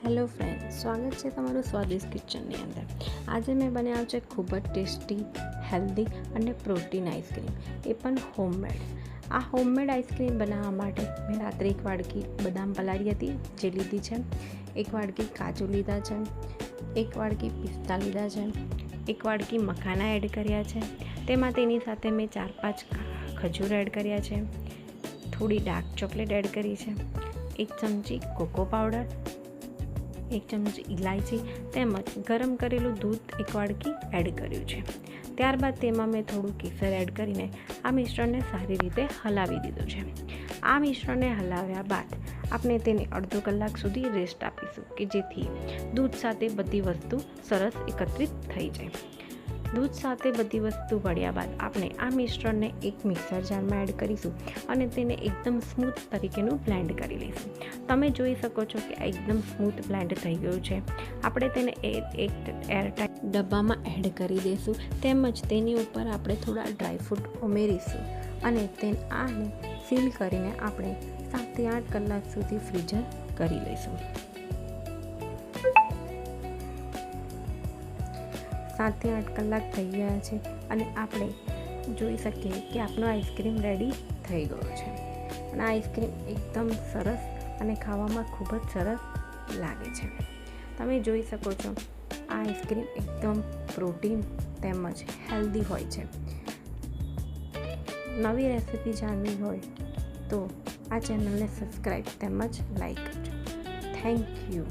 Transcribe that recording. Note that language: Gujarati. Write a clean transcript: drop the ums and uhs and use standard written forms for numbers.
હેલો ફ્રેન્ડ, સ્વાગત છે તમારું સ્વાદિષ્ટ કિચનની અંદર. આજે મેં બનાવ્યો છે ખૂબ જ ટેસ્ટી, હેલ્ધી અને પ્રોટીન આઈસ્ક્રીમ, એ પણ હોમમેડ. આ હોમમેડ આઈસ્ક્રીમ બનાવવા માટે મેં રાત્રે 1 વાડકી બદામ પલાળી હતી જે લીધી છે, 1 વાડકી કાજુ લીધા છે, 1 વાડકી પિસ્તા લીધા છે, 1 વાડકી મખાના એડ કર્યા છે. તેમાં તેની સાથે મેં 4-5 ખજૂર એડ કર્યા છે, થોડી ડાર્ક ચોકલેટ એડ કરી છે, 1 ચમચી કોકો પાવડર, 1 ચમચી ઇલાયચી તેમજ ગરમ કરેલું દૂધ 1 વાડકી એડ કર્યું છે. ત્યારબાદ તેમાં મેં થોડું કેસર એડ કરીને આ મિશ્રણને સારી રીતે હલાવી દીધું છે. આ મિશ્રણને હલાવ્યા બાદ આપણે તેને અડધો કલાક સુધી રેસ્ટ આપીશું કે જેથી દૂધ સાથે બધી વસ્તુ સરસ એકત્રિત થઈ જાય. દૂધ સાથે બધી વસ્તુ ભળ્યા બાદ આપણે આ મિશ્રણને એક મિક્સર જારમાં એડ કરીશું અને તેને એકદમ સ્મૂથ તરીકેનું બ્લેન્ડ કરી લઈશું. તમે જોઈ શકો છો કે આ એકદમ સ્મૂથ બ્લેન્ડ થઈ ગયું છે. આપણે તેને એક એરટાઇટ ડબ્બામાં એડ કરી દઈશું. તેમજ તેની ઉપર આપણે થોડા ડ્રાયફ્રૂટ ઉમેરીશું અને આને સીલ કરીને આપણે 7 થી 8 કલાક સુધી ફ્રીઝર કરી લઈશું. 7 થી 8 કલાક થઈ ગયા છે અને આપણે જોઈ શકીએ કે આપણો આઈસ્ક્રીમ રેડી થઈ ગયો છે. અને આઈસ્ક્રીમ એકદમ સરસ અને ખાવામાં ખૂબ જ સરસ લાગે છે. તમે જોઈ શકો છો આ આઈસ્ક્રીમ એકદમ પ્રોટીન તેમજ હેલ્ધી હોય છે. નવી રેસીપી જાણવી હોય તો આ ચેનલને સબસ્ક્રાઈબ તેમજ લાઈક કરજો. Thank you.